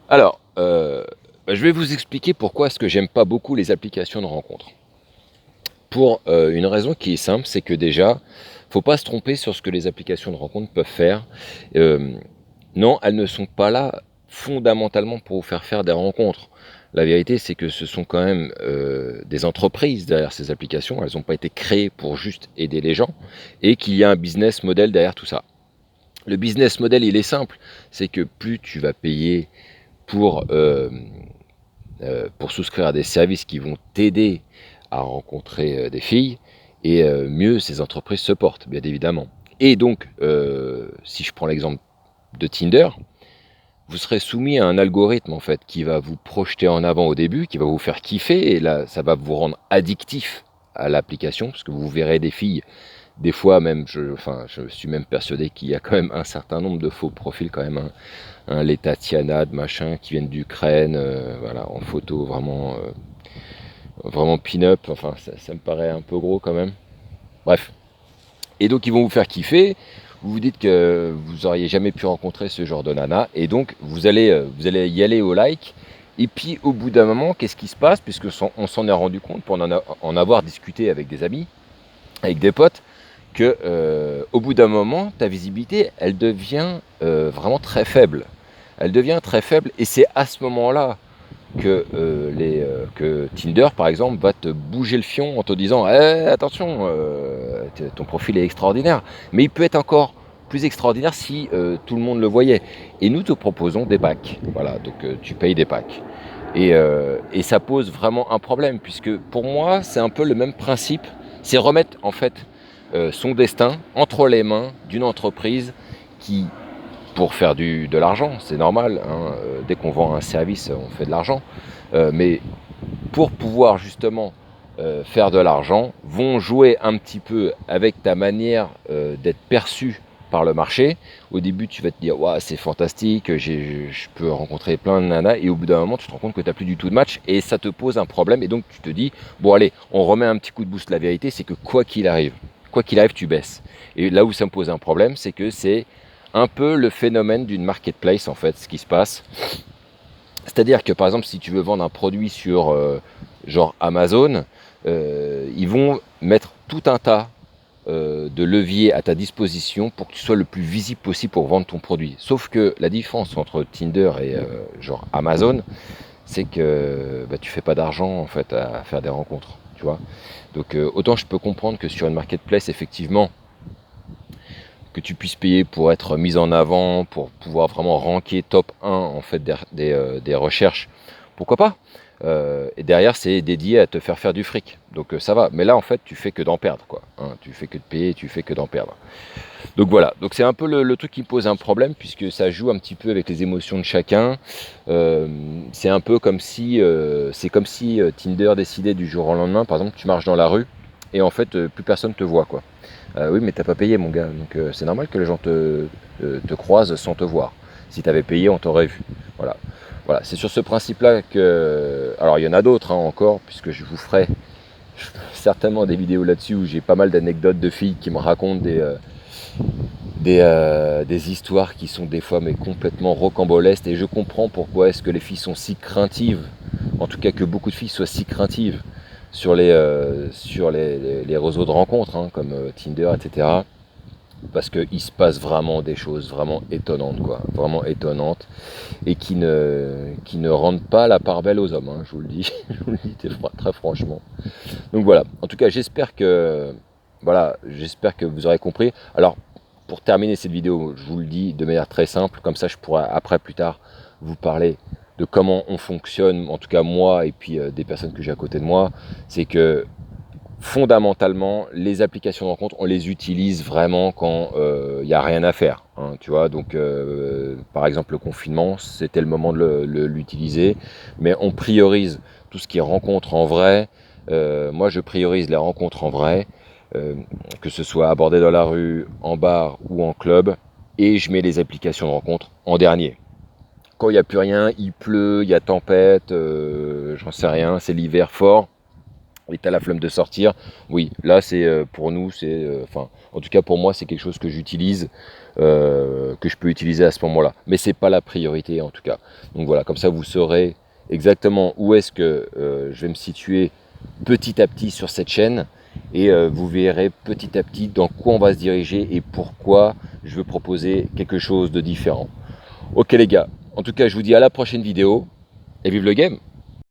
Alors, je vais vous expliquer pourquoi est-ce que j'aime pas beaucoup les applications de rencontres. Pour une raison qui est simple, c'est que déjà, faut pas se tromper sur ce que les applications de rencontres peuvent faire. Euh, non, elles ne sont pas là fondamentalement pour vous faire faire des rencontres. La vérité, c'est que ce sont quand même des entreprises derrière ces applications. Elles n'ont pas été créées pour juste aider les gens et qu'il y a un business model derrière tout ça. Le business model, il est simple. C'est que plus tu vas payer pour, euh, pour souscrire à des services qui vont t'aider à rencontrer des filles, et mieux ces entreprises se portent, bien évidemment. Et donc, si je prends l'exemple de Tinder, vous serez soumis à un algorithme en fait qui va vous projeter en avant au début, qui va vous faire kiffer, et là, ça va vous rendre addictif à l'application, parce que vous verrez des filles, des fois même, je suis même persuadé qu'il y a quand même un certain nombre de faux profils quand même, hein, les Tatiana, de machin, qui viennent d'Ukraine, voilà, en photo vraiment pin-up, enfin ça me paraît un peu gros quand même. Bref. Et donc ils vont vous faire kiffer, vous vous dites que vous auriez jamais pu rencontrer ce genre de nana, et donc vous allez y aller au like, et puis au bout d'un moment, qu'est-ce qui se passe, puisque on s'en est rendu compte pour en avoir discuté avec des amis, avec des potes, que au bout d'un moment, ta visibilité, elle devient vraiment très faible. Elle devient très faible, et c'est à ce moment-là que Tinder, par exemple, va te bouger le fion en te disant attention, ton profil est extraordinaire. Mais il peut être encore plus extraordinaire si tout le monde le voyait. Et nous te proposons des packs. Voilà, donc tu payes des packs. Et ça pose vraiment un problème, puisque pour moi, c'est un peu le même principe. C'est remettre en fait son destin entre les mains d'une entreprise qui, pour faire de l'argent, c'est normal, hein, dès qu'on vend un service, on fait de l'argent. Mais pour pouvoir justement faire de l'argent, vont jouer un petit peu avec ta manière d'être perçu par le marché. Au début, tu vas te dire, ouais, c'est fantastique, je peux rencontrer plein de nanas, et au bout d'un moment, tu te rends compte que tu n'as plus du tout de match, et ça te pose un problème, et donc tu te dis, bon allez, on remet un petit coup de boost. La vérité, c'est que quoi qu'il arrive, tu baisses. Et là où ça me pose un problème, c'est que c'est un peu le phénomène d'une marketplace, en fait, ce qui se passe. C'est-à-dire que par exemple, si tu veux vendre un produit sur genre Amazon, ils vont mettre tout un tas de leviers à ta disposition pour que tu sois le plus visible possible pour vendre ton produit. Sauf que la différence entre Tinder et genre Amazon, c'est que bah, tu fais pas d'argent en fait à faire des rencontres, tu vois. Donc autant je peux comprendre que sur une marketplace, effectivement, que tu puisses payer pour être mis en avant, pour pouvoir vraiment ranker top 1 en fait des recherches, pourquoi pas. Et derrière, c'est dédié à te faire du fric. Donc ça va. Mais là, en fait, tu fais que d'en perdre, quoi. Hein, tu fais que de payer, tu fais que d'en perdre. Donc voilà. Donc c'est un peu le truc qui me pose un problème, puisque ça joue un petit peu avec les émotions de chacun. C'est un peu comme si, Tinder décidait du jour au lendemain, par exemple, tu marches dans la rue et en fait, plus personne te voit, quoi. Oui, mais t'as pas payé, mon gars. Donc c'est normal que les gens te croisent sans te voir. Si t'avais payé, on t'aurait vu. Voilà. Voilà, c'est sur ce principe-là que. Alors, il y en a d'autres hein, encore, puisque je vous ferai certainement des vidéos là-dessus où j'ai pas mal d'anecdotes de filles qui me racontent des histoires qui sont des fois mais complètement rocambolesques. Et je comprends pourquoi est-ce que les filles sont si craintives, en tout cas que beaucoup de filles soient si craintives sur les réseaux de rencontres, hein, comme Tinder, etc. Parce qu'il se passe vraiment des choses vraiment étonnantes, quoi. Vraiment étonnantes. Et qui ne rendent pas la part belle aux hommes, hein, je vous le dis. Je vous le dis très franchement. Donc voilà. En tout cas, j'espère que vous aurez compris. Alors, pour terminer cette vidéo, je vous le dis de manière très simple. Comme ça, je pourrai après, plus tard, vous parler de comment on fonctionne, en tout cas moi et puis des personnes que j'ai à côté de moi. C'est que fondamentalement, les applications de rencontre, on les utilise vraiment quand il n'y a rien à faire. Hein, tu vois, donc par exemple le confinement, c'était le moment de l'utiliser, mais on priorise tout ce qui est rencontre en vrai. Moi, je priorise les rencontres en vrai, euh, que ce soit abordé dans la rue, en bar ou en club, et je mets les applications de rencontre en dernier. Quand il n'y a plus rien, il pleut, il y a tempête, j'en sais rien, c'est l'hiver fort. et tu as la flemme de sortir, oui, là c'est pour nous, c'est, enfin, en tout cas pour moi, c'est quelque chose que j'utilise, que je peux utiliser à ce moment-là. Mais c'est pas la priorité en tout cas. Donc voilà, comme ça vous saurez exactement où est-ce que je vais me situer petit à petit sur cette chaîne et vous verrez petit à petit dans quoi on va se diriger et pourquoi je veux proposer quelque chose de différent. Ok les gars, en tout cas je vous dis à la prochaine vidéo et vive le game!